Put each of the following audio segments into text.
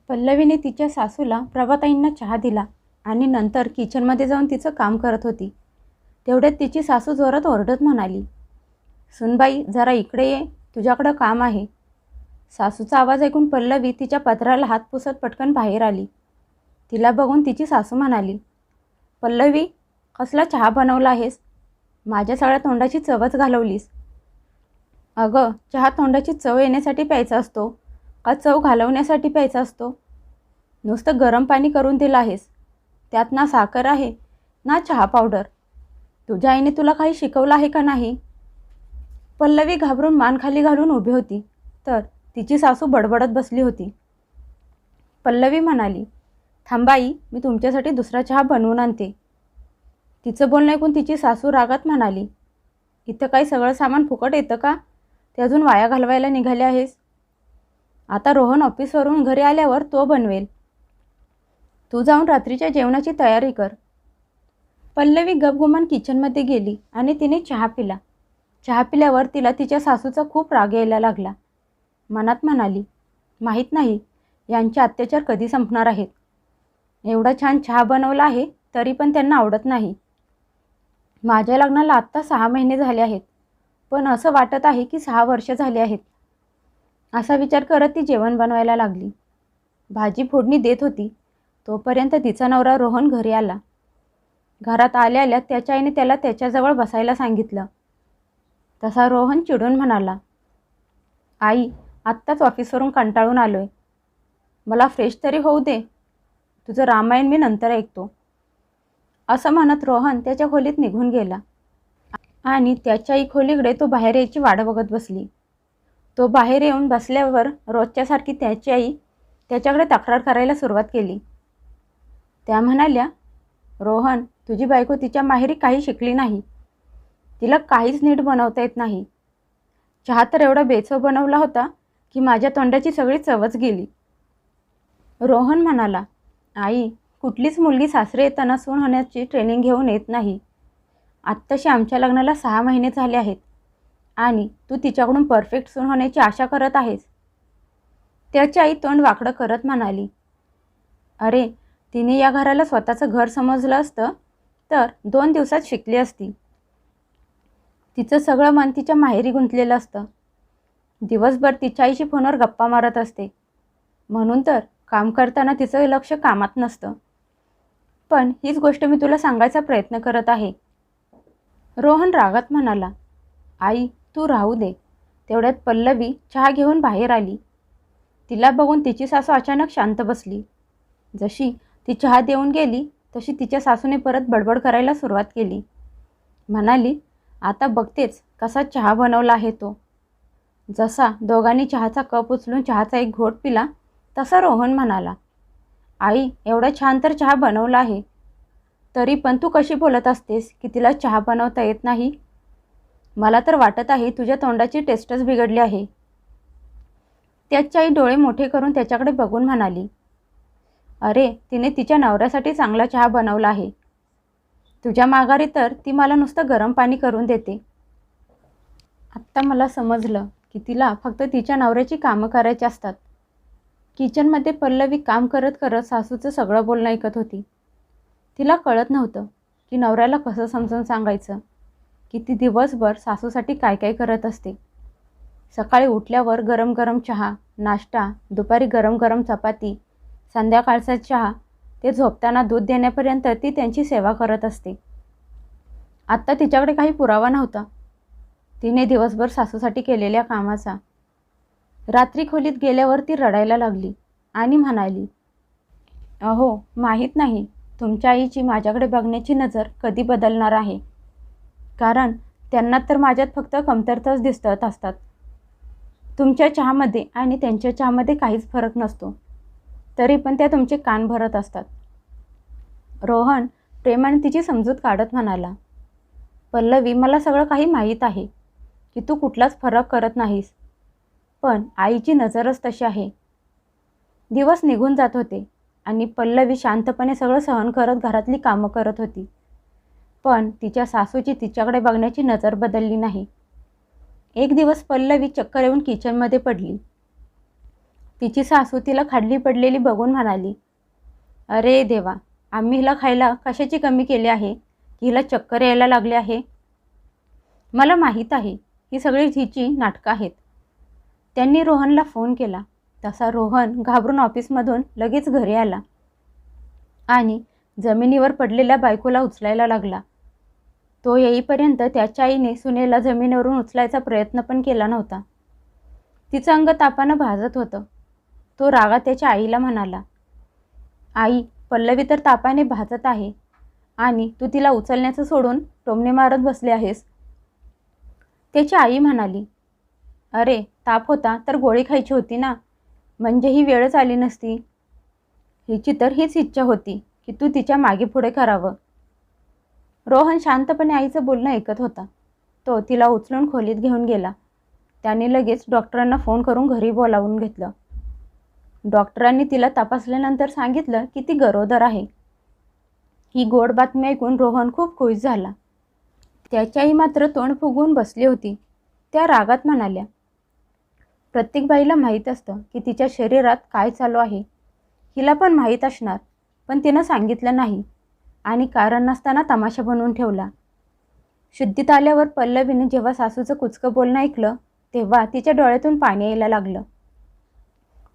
पल्लवीने तिच्या सासूला प्रभाताईंना चहा दिला आणि नंतर किचनमध्ये जाऊन तिचं काम करत होती. तेवढ्यात तिची सासू जोरात ओरडत म्हणाली, सुनबाई जरा इकडे ये, तुझ्याकडं काम आहे. सासूचा आवाज ऐकून पल्लवी तिच्या पत्राला हात पुसत पटकन बाहेर आली. तिला बघून तिची सासू म्हणाली, पल्लवी कसला चहा बनवला आहेस? माझ्या सगळ्या तोंडाची चवच घालवलीस. अगं, चहा तोंडाची चव येण्यासाठी प्यायचा असतो का चव घालवण्यासाठी प्यायचा असतो? नुसतं गरम पाणी करून दिलं आहेस, त्यात ना साखर आहे ना चहा पावडर. तुझ्या आईने तुला काही शिकवलं आहे का नाही? पल्लवी घाबरून मान खाली घालून उभी होती तर तिची सासू बडबडत बसली होती. पल्लवी म्हणाली, थांबाई, मी तुमच्यासाठी दुसरा चहा बनवून आणते. तिचं बोलणं ऐकून तिची सासू रागात म्हणाली, इथं काही सगळं सामान फुकट येतं का? ते अजून वाया घालवायला निघाले आहेस. आता रोहन ऑफिसवरून घरी आल्यावर तो बनवेल. तू जाऊन रात्रीच्या जेवणाची तयारी कर. पल्लवी गपगुमान किचनमध्ये गेली आणि तिने चहा पिला. चहा पिल्यावर तिला तिच्या सासूचा खूप राग यायला लागला. मनात म्हणाली, माहीत नाही यांचे अत्याचार कधी संपणार आहेत. एवढा छान चहा बनवला आहे तरी पण त्यांना आवडत नाही. माझ्या लग्नाला आत्ता 6 महिने झाले आहेत, पण असं वाटत आहे की 6 वर्ष झाली आहेत. असा विचार करत ती जेवण बनवायला लागली. भाजी फोडणी देत होती तोपर्यंत तिचा नवरा रोहन घरी आला. घरात आल्या आल्या त्याच्या आईने त्याला त्याच्याजवळ बसायला सांगितलं. तसा रोहन चिडून म्हणाला, आई, आत्ताच ऑफिसवरून कंटाळून आलोय, मला फ्रेश तरी होऊ दे. तुझं रामायण मी नंतर ऐकतो. असं म्हणत रोहन त्याच्या खोलीत निघून गेला आणि त्याच्या आई खोलीकडे तो बाहेर यायची वाट बघत बसली. तो बाहेर येऊन बसल्यावर रोजच्यासारखी त्याची आई त्याच्याकडे तक्रार करायला सुरुवात केली. त्या म्हणाल्या, रोहन, तुझी बायको तिच्या माहेरी काही शिकली नाही. तिला काहीच नीट बनवता येत नाही. चहा तर एवढा बेचव बनवला होता की माझ्या तोंडाची सगळी चवच गेली. रोहन म्हणाला, आई, कुठलीच मुलगी सासरे येताना सून होण्याची ट्रेनिंग घेऊन येत नाही. आत्ताशी आमच्या लग्नाला 6 महिने झाले आहेत आणि तू तिच्याकडून परफेक्ट सून होण्याची आशा करत आहेस. त्याची आई तोंड वाकडं करत म्हणाली, अरे, तिने या घराला स्वतःचं घर समजलं असतं तर 2 दिवसात शिकली असती. तिचं सगळं मन तिच्या माहेरी गुंतलेलं असतं. दिवसभर तिच्या आईशी फोनवर गप्पा मारत असते, म्हणून तर काम करताना तिचं लक्ष कामात नसतं. पण हीच गोष्ट मी तुला सांगायचा प्रयत्न करत आहे. रोहन रागात म्हणाला, आई, तू राहू दे. तेवढ्यात पल्लवी चहा घेऊन बाहेर आली. तिला बघून तिची सासू अचानक शांत बसली. जशी ती चहा देऊन गेली तशी तिच्या सासूने परत बडबड करायला सुरुवात केली. म्हणाली, आता बघतेच कसा चहा बनवला आहे तो. जसा दोघांनी चहाचा कप उचलून चहाचा एक घोट पिला तसा रोहन म्हणाला, आई, एवढा छान तर चहा बनवला आहे, तरी पण तू कशी बोलत असतेस की तिला चहा बनवता येत नाही? मला तर वाटत आहे तुझ्या तोंडाची टेस्टच बिघडली आहे. त्याची आई डोळे मोठे करून त्याच्याकडे बघून म्हणाली, अरे, तिने तिच्या नवऱ्यासाठी चांगला चहा बनवला आहे. तुझ्या माघारी तर ती मला नुसतं गरम पाणी करून देते. आत्ता मला समजलं की तिला फक्त तिच्या नवऱ्याची कामं करायची असतात. किचनमध्ये पल्लवी काम करत करत सासूचं सगळं बोलणं ऐकत होती. तिला कळत नव्हतं की नवऱ्याला कसं समजून सांगायचं की ती दिवसभर सासूसाठी काय काय करत असते. सकाळी उठल्यावर गरम गरम चहा, नाश्ता, दुपारी गरम गरम चपाती, संध्याकाळचा चहा, ते झोपताना दूध देण्यापर्यंत ती त्यांची सेवा करत असते. आत्ता तिच्याकडे काही पुरावा नव्हता तिने दिवसभर सासूसाठी केलेल्या कामाचा. रात्री खोलीत गेल्यावर ती रडायला लागली आणि म्हणाली, अहो, माहीत नाही तुमच्या आईची माझ्याकडे बघण्याची नजर कधी बदलणार आहे. कारण त्यांना तर माझ्यात फक्त कमतरताच दिसत असतात. तुमच्या चहामध्ये आणि त्यांच्या चहामध्ये काहीच फरक नसतो, तरी पण त्या तुमचे कान भरत असतात. रोहन प्रेमाने तिची समजूत काढत म्हणाला, पल्लवी, मला सगळं काही माहीत आहे की तू कुठलाच फरक करत नाहीस, पण आईची नजरच तशी आहे. दिवस निघून जात होते आणि पल्लवी शांतपणे सगळं सहन करत घरातली कामं करत होती. पण तिच्या सासूची तिच्याकडे बघण्याची नजर बदलली नाही. एक दिवस पल्लवी चक्कर येऊन किचनमध्ये पडली. तिची सासू तिला खाली पडलेली बघून म्हणाली, अरे देवा, आम्ही हिला खायला कशाची कमी केली आहे की हिला चक्कर यायला लागले आहे? मला माहीत आहे ही सगळी हिची नाटकं आहेत. त्यांनी रोहनला फोन केला. तसा रोहन घाबरून ऑफिसमधून लगेच घरी आला आणि जमिनीवर पडलेल्या बायकोला उचलायला लागला. तो येईपर्यंत त्याच्या आईने सुनेला जमिनीवरून उचलायचा प्रयत्न पण केला नव्हता. तिचं अंग तापानं भाजत होतं. तो रागात त्याच्या आईला म्हणाला, आई, पल्लवी तर तापाने भाजत आहे आणि तू तिला उचलण्याचं सोडून टोमणे मारत बसले आहेस. त्याची आई म्हणाली, अरे, ताप होता तर गोळी खायची होती ना, म्हणजे ही वेळच आली नसती. हिची तर हीच इच्छा होती की तू तिच्या मागे पुढे करावं. रोहन शांतपणे आईचं बोलणं ऐकत होता. तो तिला उचलून खोलीत घेऊन गेला. त्याने लगेच डॉक्टरांना फोन करून घरी बोलावून घेतलं. डॉक्टरांनी तिला तपासल्यानंतर सांगितलं की ती गरोदर आहे. ही गोड बातमी ऐकून रोहन खूप खुश झाला. त्याची आई मात्र तोंड फुगवून बसली होती. त्या रागात म्हणाल्या, प्रत्येक बाईला माहीत असतं की तिच्या शरीरात काय चालू आहे. हिला पण माहीत असणार, पण तिनं सांगितलं नाही आणि कारण नसताना तमाशा बनवून ठेवला. शुद्धीत आल्यावर पल्लवीने जेव्हा सासूचं कुचकं बोलणं ऐकलं तेव्हा तिच्या डोळ्यातून पाणी यायला लागलं.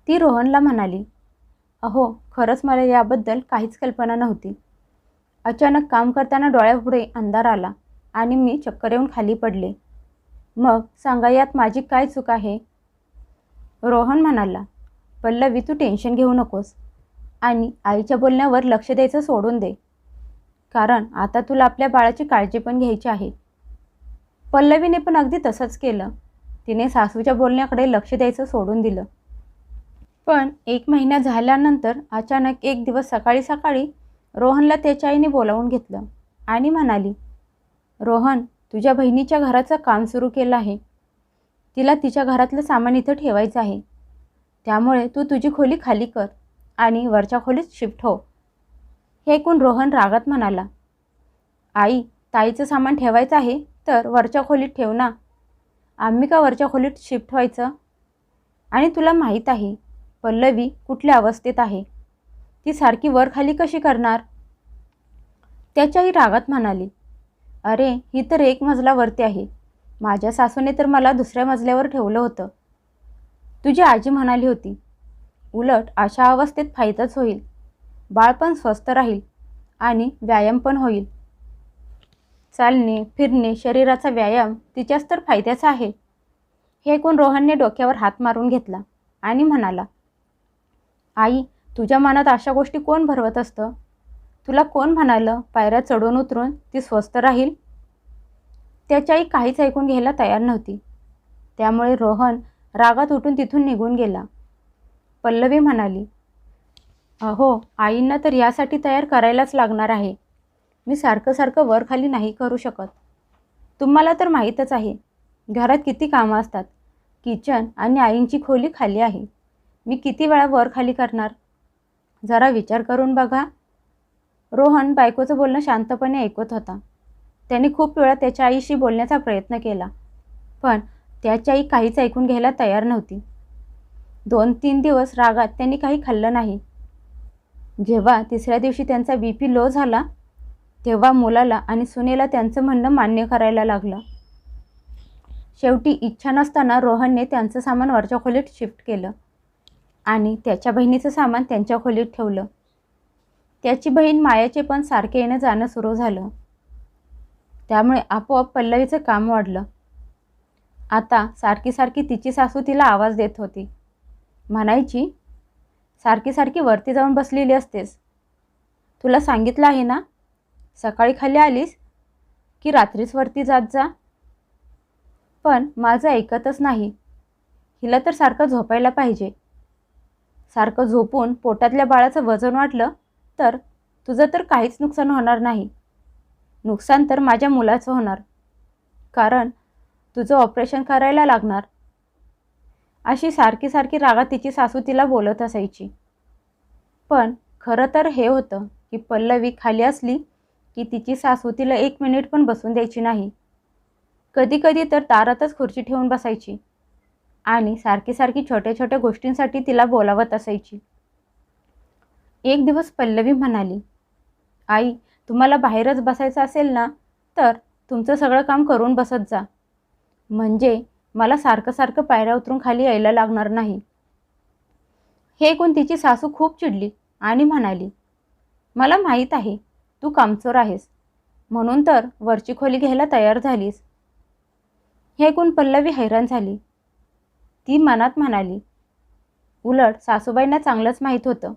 ती रोहनला म्हणाली, अहो, खरंच मला याबद्दल काहीच कल्पना नव्हती. अचानक काम करताना डोळ्यापुढे अंधार आला आणि मी चक्कर येऊन खाली पडले. मग सांगा, यात माझी काय चूक आहे? रोहन म्हणाला, पल्लवी, तू टेन्शन घेऊ नकोस आणि आईच्या बोलण्यावर लक्ष द्यायचं सोडून दे, कारण आता तुला आपल्या बाळाची काळजी पण घ्यायची आहे. पल्लवीने पण अगदी तसंच केलं. तिने सासूच्या बोलण्याकडे लक्ष द्यायचं सोडून दिलं. पण 1 महिना झाल्यानंतर अचानक एक दिवस सकाळी सकाळी रोहनला त्याच्या आईने बोलावून घेतलं आणि म्हणाली, रोहन, तुझ्या बहिणीच्या घराचं काम सुरू केलं आहे. तिला तिच्या घरातलं सामान इथं ठेवायचं आहे. त्यामुळे तू तुझी खोली खाली कर आणि वरच्या खोलीत शिफ्ट हो. हे ऐकून रोहन रागात म्हणाला, आई, ताईचं सामान ठेवायचं आहे तर वरच्या खोलीत ठेव ना. आम्ही का वरच्या खोलीत शिफ्ट व्हायचं? आणि तुला माहीत आहे पल्लवी कुठल्या अवस्थेत आहे. ती सारखी वर खाली कशी करणार? त्याची आई रागात म्हणाली, अरे, ही तर 1 मजला वरती आहे. माझ्या सासूने तर मला 2ऱ्या मजल्यावर ठेवलं होतं. तुझी आजी म्हणाली होती, उलट अशा अवस्थेत फायदाच होईल. बाळ पण स्वस्थ राहील आणि व्यायाम पण होईल. चालणे, फिरणे, शरीराचा व्यायाम तिच्याच तर फायद्याचा आहे. हे ऐकून रोहनने डोक्यावर हात मारून घेतला आणि म्हणाला, आई, तुझ्या मनात अशा गोष्टी कोण भरवत असतं? तुला कोण म्हणालं पायऱ्या चढून उतरून ती स्वस्थ राहील? त्याची आई काहीच ऐकून घ्यायला तयार नव्हती. त्यामुळे रोहन रागात उठून तिथून निघून गेला. पल्लवी म्हणाली, अहो, आईंना तर यासाठी तयार करायलाच लागणार आहे. मी सारखं सारखं वर खाली नाही करू शकत. तुम्हाला तर माहीतच आहे घरात किती कामं असतात. किचन आणि आईंची खोली खाली आहे. मी किती वेळा वर खाली करणार? जरा विचार करून बघा. रोहन बायकोचं बोलणं शांतपणे ऐकत होता. त्याने खूप वेळा त्याच्या आईशी बोलण्याचा प्रयत्न केला, पण त्याची आई काहीच ऐकून घ्यायला तयार नव्हती. 2-3 दिवस रागात त्यांनी काही खाल्लं नाही. जेव्हा 3ऱ्या दिवशी त्यांचा BP लो झाला तेव्हा मुलाला आणि सुनेला त्यांचं म्हणणं मान्य करायला लागलं. शेवटी इच्छा नसताना रोहनने त्यांचं सामान वरच्या खोलीत शिफ्ट केलं आणि त्याच्या बहिणीचं सामान त्यांच्या खोलीत ठेवलं. त्याची बहीण मायाचे पण सारखे येणं जाणं सुरू झालं. त्यामुळे आपोआप पल्लवीचं काम वाढलं. आता सारखी सारखी तिची सासू तिला आवाज देत होती. म्हणायची, सारखी सारखी वरती जाऊन बसलेली असतेस. तुला सांगितलं आहे ना, सकाळी खाली आलीस की रात्रीच वरती जात जा. पण माझं ऐकतच नाही. हिला तर सारखं झोपायला पाहिजे. सारखं झोपून पोटातल्या बाळाचं वजन वाढलं तर तुझं तर काहीच नुकसान होणार नाही. नुकसान तर माझ्या मुलाचं होणार, कारण तुझं ऑपरेशन करायला लागणार. अशी सारखी सारखी रागात तिची सासू तिला बोलत असायची. पण खरं तर हे होतं की पल्लवी खाली असली की तिची सासू तिला 1 मिनिट पण बसून द्यायची नाही. कधी कधी तर दारातच खुर्ची ठेवून बसायची. आणि सारखी सारखी छोट्या छोट्या गोष्टींसाठी तिला बोलावत असायची. एक दिवस पल्लवी म्हणाली, आई, तुम्हाला बाहेरच बसायचं असेल ना, तर तुमचं सगळं काम करून बसत जा, म्हणजे मला सारखं सारखं पायऱ्या उतरून खाली यायला लागणार नाही. हे ऐकून तिची सासू खूप चिडली आणि म्हणाली, मला माहीत आहे तू कामचोर आहेस, म्हणून तर वरची खोली घ्यायला तयार झालीस. हे ऐकून पल्लवी हैराण झाली. ती मनात म्हणाली, उलट सासूबाईंना चांगलंच माहीत होतं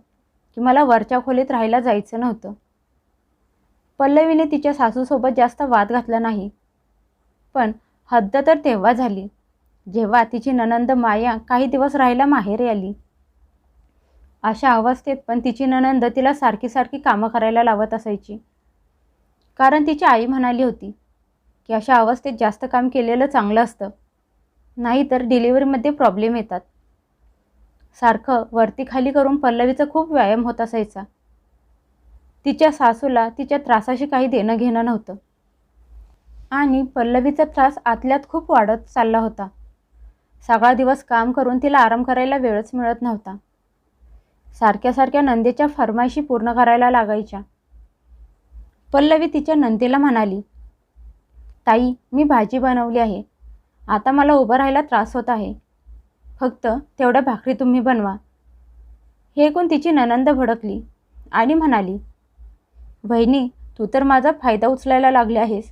की मला वरच्या खोलीत राहायला जायचं नव्हतं. पल्लवीने तिच्या सासूसोबत जास्त वाद घातला नाही, पण हद्द तर तेव्हा झाली जेव्हा तिची नणंद माया काही दिवस राहायला माहेरी आली. अशा अवस्थेत पण तिची नणंद तिला सारखी सारखी कामं करायला लावत असायची, कारण तिची आई म्हणाली होती की अशा अवस्थेत जास्त काम केलेलं चांगलं असतं, नाहीतर डिलिव्हरीमध्ये प्रॉब्लेम येतात. सारखं वरती खाली करून पल्लवीचा खूप व्यायाम होत असायचा. तिच्या सासूला तिच्या त्रासाशी काही देणं घेणं नव्हतं आणि पल्लवीचा त्रास आतल्यात खूप वाढत चालला होता. सगळा दिवस काम करून तिला आराम करायला वेळच मिळत नव्हता. सारख्या सारख्या नंदेच्या फरमाईशी पूर्ण करायला लागायच्या. पल्लवी तिच्या नंदेला म्हणाली, ताई, मी भाजी बनवली आहे, आता मला उभं राहायला त्रास होत आहे, फक्त तेवढ्या भाकरी तुम्ही बनवा. हे ऐकून तिची नणंद भडकली आणि म्हणाली, वहिनी, तू तर माझा फायदा उचलायला लागली आहेस.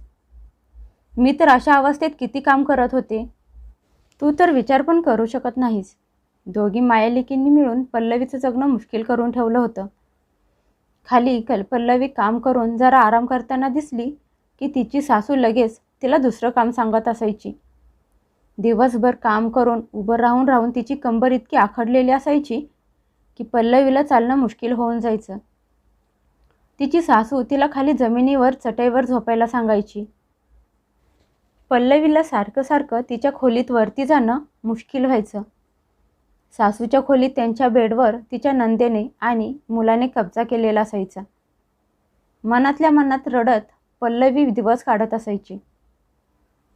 मी तर अशा अवस्थेत किती काम करत होते, तू तर विचार पण करू शकत नाहीस. दोघी मायालेकींनी मिळून पल्लवीचं जगणं मुश्किल करून ठेवलं होतं. खाली पल्लवी काम करून जरा आराम करताना दिसली की तिची सासू लगेच तिला दुसरं काम सांगत असायची. दिवसभर काम करून उभं राहून राहून तिची कंबर इतकी आखडलेली असायची की पल्लवीला चालणं मुश्किल होऊन जायचं. तिची सासू तिला खाली जमिनीवर चटईवर झोपायला सांगायची. पल्लवीला सारखं सारखं तिच्या खोलीत वरती जाणं मुश्किल व्हायचं. सासूच्या खोलीत त्यांच्या बेडवर तिच्या नंदेने आणि मुलाने कब्जा केलेला असायचा. मनातल्या मनात रडत पल्लवी दिवस काढत असायची.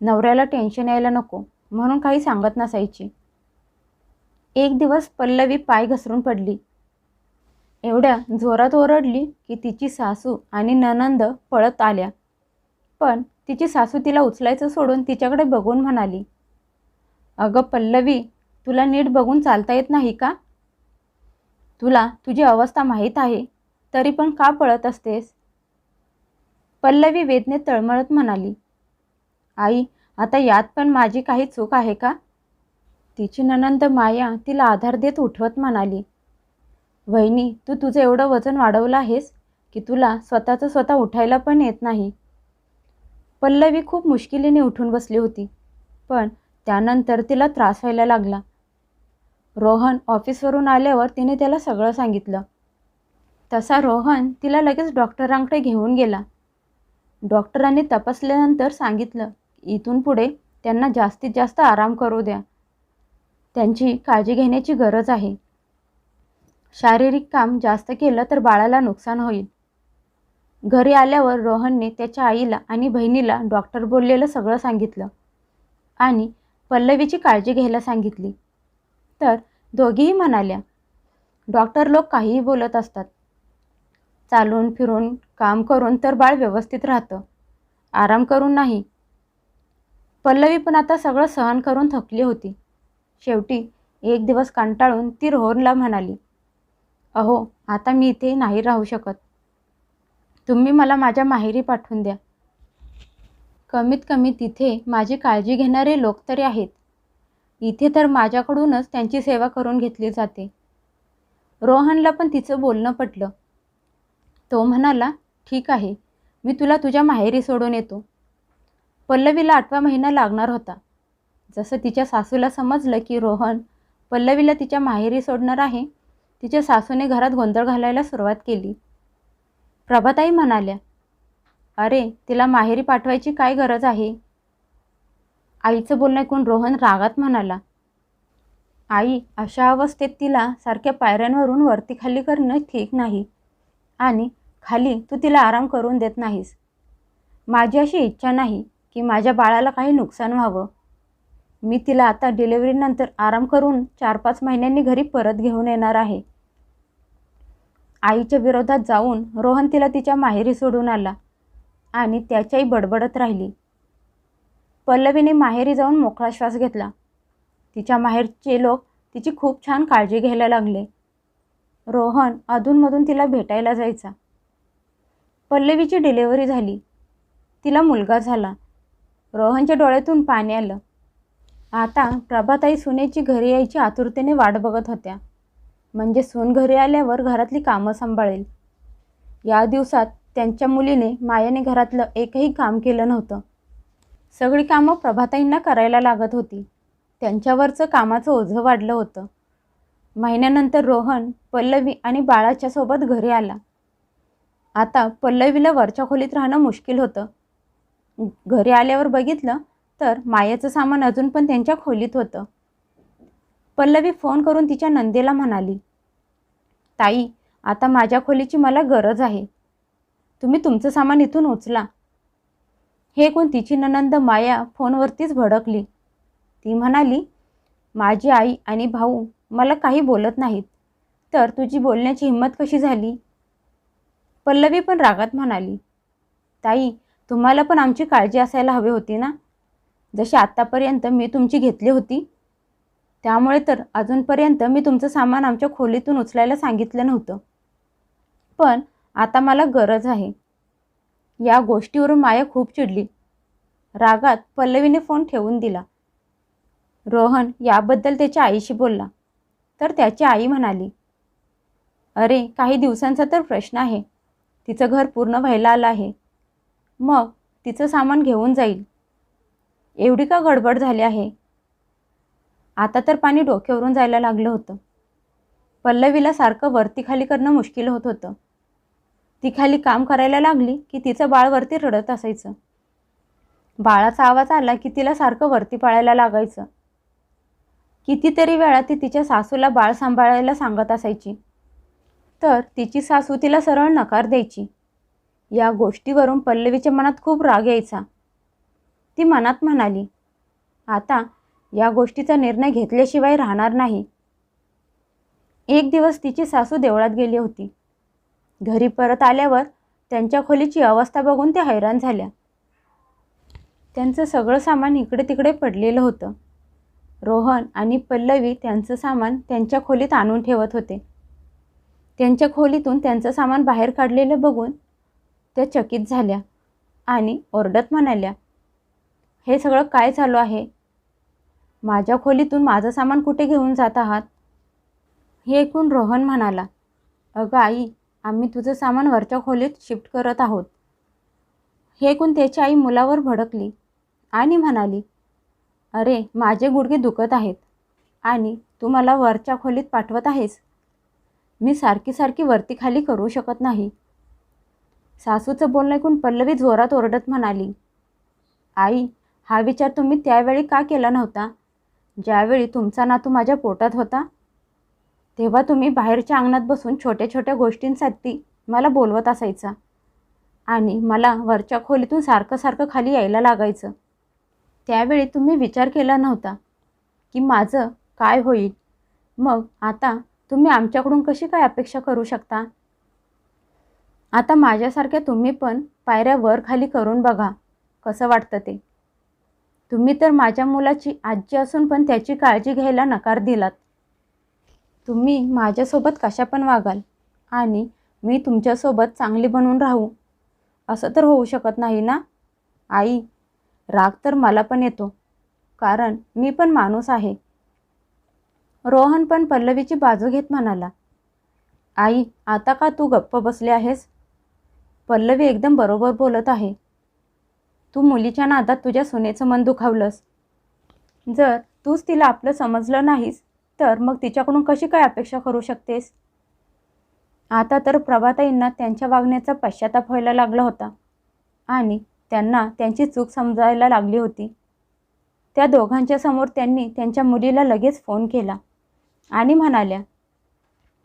नवऱ्याला टेन्शन यायला नको म्हणून काही सांगत नसायची. एक दिवस पल्लवी पाय घसरून पडली. एवढ्या जोरात ओरडली की तिची सासू आणि नणंद पळत आल्या, पण तिची सासू तिला उचलायचं सोडून तिच्याकडे बघून म्हणाली, अगं पल्लवी, तुला नीट बघून चालता येत नाही का? तुला तुझी अवस्था माहीत आहे, तरी पण का पळत असतेस? पल्लवी वेदनेत तळमळत म्हणाली, आई, आता यात पण माझी काही चूक आहे का? तिची नणंद माया तिला आधार देत उठवत म्हणाली, वहिनी, तू तुझं एवढं वजन वाढवलं आहेस की तुला स्वतःचं स्वतः उठायला पण येत नाही. पल्लवी खूप मुश्किलीने उठून बसली होती, पण त्यानंतर तिला त्रास व्हायला लागला. रोहन ऑफिसवरून आल्यावर तिने त्याला सगळं सांगितलं. तसा रोहन तिला लगेच डॉक्टरांकडे घेऊन गेला. डॉक्टरांनी तपासल्यानंतर सांगितलं, इथून पुढे त्यांना जास्तीत जास्त आराम करू द्या, त्यांची काळजी घेण्याची गरज आहे. शारीरिक काम जास्त केलं तर बाळाला नुकसान होईल. घरी आल्यावर रोहनने त्याच्या आईला आणि बहिणीला डॉक्टर बोललेलं सगळं सांगितलं आणि पल्लवीची काळजी घ्यायला सांगितली. तर दोघीही म्हणाल्या, डॉक्टर लोक काहीही बोलत असतात, चालून फिरून काम करून तर बाळ व्यवस्थित राहतं, आराम करून नाही. पल्लवी पण आता सगळं सहन करून थकली होती. शेवटी एक दिवस कंटाळून ती रोहनला म्हणाली, अहो, आता मी इथे नाही राहू शकत, तुम्ही मला माझ्या माहेरी पाठवून द्या. कमीत कमी तिथे माझी काळजी घेणारे लोक तरी आहेत. इथे तर माझ्याकडूनच त्यांची सेवा करून घेतली जाते. रोहनला पण तिचं बोलणं पटलं. तो म्हणाला, ठीक आहे, मी तुला तुझ्या माहेरी सोडून येतो. पल्लवीला 8वा महिना लागणार होता. जसं तिच्या सासूला समजलं की रोहन पल्लवीला तिच्या माहेरी सोडणार आहे, तिच्या सासूने घरात गोंधळ घालायला सुरुवात केली. प्रभाताई म्हणाल्या, अरे, तिला माहेरी पाठवायची काय गरज आहे? आईचं बोलणं ऐकून रोहन रागात म्हणाला, आई, अशा अवस्थेत तिला सारख्या पायऱ्यांवरून वरती खाली करणं ठीक नाही आणि खाली तू तिला आराम करून देत नाहीस. माझी अशी इच्छा नाही की माझ्या बाळाला काही नुकसान व्हावं. मी तिला आता डिलिव्हरीनंतर आराम करून 4-5 महिन्यांनी घरी परत घेऊन येणार आहे. आईच्या विरोधात जाऊन रोहन तिला तिच्या माहेरी सोडून आला आणि त्याची आई बडबडत राहिली. पल्लवीने माहेरी जाऊन मोकळा श्वास घेतला. तिच्या माहेरचे लोक तिची खूप छान काळजी घ्यायला लागले. रोहन अधूनमधून तिला भेटायला जायचा. पल्लवीची डिलिव्हरी झाली. तिला मुलगा झाला. रोहनच्या डोळ्यातून पाणी आलं. आता प्रभाताई सुनेची घरी यायची आतुरतेने वाट बघत होत्या. म्हणजे सून घरी आल्यावर घरातली कामं सांभाळेल. या दिवसात त्यांच्या मुलीने मायाने घरातलं एकही काम केलं नव्हतं. सगळी कामं प्रभाताईंना करायला लागत होती. त्यांच्यावरचं कामाचं ओझं वाढलं होतं. महिन्यानंतर रोहन पल्लवी आणि बाळाच्या सोबत घरी आला. आता पल्लवीला वरच्या खोलीत राहणं मुश्किल होतं. घरी आल्यावर बघितलं तर मायाचं सामान अजून पण त्यांच्या खोलीत होतं. पल्लवी फोन करून तिच्या नंदेला म्हणाली, ताई, आता माझ्या खोलीची मला गरज आहे. तुम्ही तुमचं सामान इथून उचला. हे ऐकून तिची नणंद माया फोनवरतीच भडकली. ती म्हणाली, माझी आई आणि भाऊ मला काही बोलत नाहीत, तर तुझी बोलण्याची हिंमत कशी झाली? पल्लवी पण रागात म्हणाली, ताई, तुम्हाला पण आमची काळजी असायला हवी होती ना, जशी आत्तापर्यंत मी तुमची घेतली होती. त्यामुळे तर अजूनपर्यंत मी तुमचं सामान आमच्या खोलीतून उचलायला सांगितलं नव्हतं. पण आता मला गरज आहे. या गोष्टीवरून माया खूप चिडली. रागात पल्लवीने फोन ठेवून दिला. रोहन याबद्दल त्याच्या आईशी बोलला तर त्याची आई म्हणाली, अरे, काही दिवसांचा तर प्रश्न आहे. तिचं घर पूर्ण व्हायला आलं आहे. मग तिचं सामान घेऊन जाईल. एवढी का गडबड झाली आहे? आता तर पाणी डोक्यावरून जायला लागलं होतं. पल्लवीला सारखं वरती खाली करणं मुश्किल होत होतं. ती खाली काम करायला लागली की तिचं बाळ वरती रडत असायचं. बाळाचा आवाज आला की तिला सारखं वरती पळायला लागायचं. कितीतरी वेळा ती तिच्या सासूला बाळ सांभाळायला सांगत असायची, तर तिची सासू तिला सरळ नकार द्यायची. या गोष्टीवरून पल्लवीच्या मनात खूप राग यायचा. ती मनात म्हणाली, आता या गोष्टीचा निर्णय घेतल्याशिवाय राहणार नाही. एक दिवस तिची सासू देवळात गेली होती. घरी परत आल्यावर त्यांच्या खोलीची अवस्था बघून त्या हैराण झाल्या. त्यांचं सगळं सामान इकडे तिकडे पडलेलं होतं. रोहन आणि पल्लवी त्यांचं सामान त्यांच्या खोलीत आणून ठेवत होते. त्यांच्या खोलीतून त्यांचं सामान बाहेर काढलेलं बघून त्या चकित झाल्या आणि ओरडत म्हणाल्या, हे सगळं काय चालू आहे? माझ्या खोलीतून माझं सामान कुठे घेऊन जात आहात? हे ऐकून रोहन म्हणाला, अगं आई, आम्ही तुझं सामान वरच्या खोलीत शिफ्ट करत आहोत. हे ऐकून त्याची आई मुलावर भडकली आणि म्हणाली, अरे, माझे गुडघे दुखत आहेत आणि तू मला वरच्या खोलीत पाठवत आहेस. मी सारखी सारखी वरती खाली करू शकत नाही. सासूचं बोलणं ऐकून पल्लवी जोरात ओरडत म्हणाली, आई, हा विचार तुम्ही त्यावेळी का केला नव्हता? ज्यावेळी तुमचा नातू माझ्या पोटात होता, तेव्हा तुम्ही बाहेरच्या अंगणात बसून छोट्या छोट्या गोष्टींसाठी मला बोलवत असायचा आणि मला वरच्या खोलीतून सारखं सारखं खाली यायला लागायचं. त्यावेळी तुम्ही विचार केला नव्हता की माझं काय होईल. मग आता तुम्ही आमच्याकडून कशी काय अपेक्षा करू शकता? आता माझ्यासारख्या तुम्ही पण पायऱ्या वर खाली करून बघा कसं वाटतं ते. तुम्ही तर माझ्या मुलाची आजी असून पण त्याची काळजी घ्यायला नकार दिलात. तुम्ही माझ्यासोबत कशा पण वागाल आणि मी तुमच्यासोबत चांगली बनून राहू, असं तर होऊ शकत नाही ना? आई, राग तर मला पण येतो, कारण मी पण माणूस आहे. रोहन पण पल्लवीची बाजू घेत म्हणाला, आई, आता का तू गप्प बसली आहेस? पल्लवी एकदम बरोबर बोलत आहे. तू मुलीच्या नादात तुझ्या सुनेचं मन दुखावलंस. जर तूच तिला आपलं समजलं नाहीस तर मग तिच्याकडून कशी काय अपेक्षा करू शकतेस? आता तर प्रभाताईंना त्यांच्या वागण्याचा पश्चाताप व्हायला लागला होता आणि त्यांना त्यांची चूक समजायला लागली होती. त्या दोघांच्या समोर त्यांनी त्यांच्या मुलीला लगेच फोन केला आणि म्हणाल्या,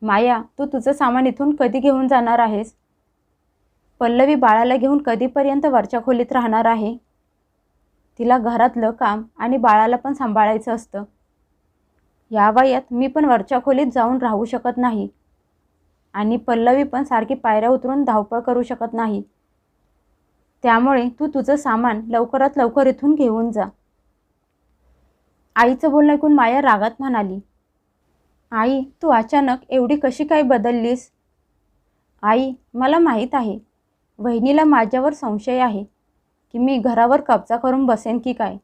माया, तू तुझं सामान इथून कधी घेऊन जाणार आहेस? पल्लवी बाळाला घेऊन कधीपर्यंत वरच्या खोलीत राहणार आहे? तिला घरातलं काम आणि बाळाला पण सांभाळायचं असतं. या वयात मी पण वरच्या खोलीत जाऊन राहू शकत नाही आणि पल्लवी पण सारखी पायऱ्या उतरून धावपळ करू शकत नाही. त्यामुळे तू तुझं सामान लवकरात लवकर इथून घेऊन जा. आईचं बोलणं ऐकून माया रागात म्हणाली, आई, तू अचानक एवढी कशी काय बदललीस? आई, मला माहीत आहे वहिनीला माझ्यावर संशय आहे की मी घरावर कब्जा करून बसेन की काय.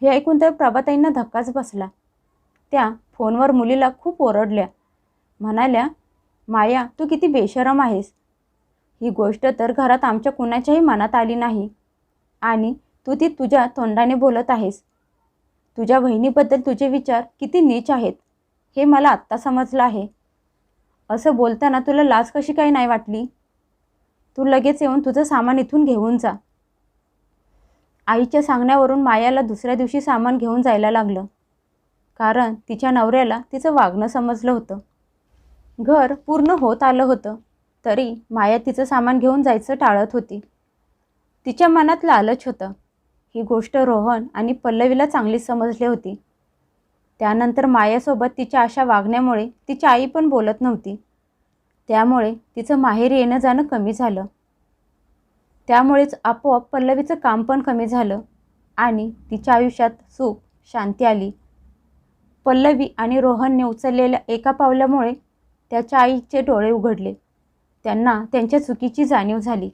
हे ऐकून तर प्रभाताईंना धक्काच बसला. त्या फोनवर मुलीला खूप ओरडल्या. म्हणाल्या, माया, तू किती बेशरम आहेस. ही गोष्ट तर घरात आमच्या कुणाच्याही मनात आली नाही आणि तू ती तुझ्या तोंडाने बोलत आहेस. तुझ्या बहिणीबद्दल तुझे विचार किती नीच आहेत हे मला आत्ता समजलं आहे. असं बोलताना तुला लाज कशी काय नाही वाटली? तू लगेच येऊन तुझं सामान इथून घेऊन जा. आईच्या सांगण्यावरून मायाला दुसऱ्या दिवशी सामान घेऊन जायला लागलं, कारण तिच्या नवऱ्याला तिचं वागणं समजलं होतं. घर पूर्ण होत आलं होतं तरी माया तिचं सामान घेऊन जायचं टाळत होती. तिच्या मनात लालच होतं. ही गोष्ट रोहन आणि पल्लवीला चांगलीच समजली होती. त्यानंतर मायासोबत तिच्या अशा वागण्यामुळे तिची आई पण बोलत नव्हती. त्यामुळे तिचं माहेरी येणं जाणं कमी झालं. त्यामुळेच आपोआप पल्लवीचं काम पण कमी झालं आणि तिच्या आयुष्यात सुख शांती आली. पल्लवी आणि रोहनने उचललेल्या एका पावलामुळे त्याच्या आईचे डोळे उघडले. त्यांना त्यांच्या चुकीची जाणीव झाली.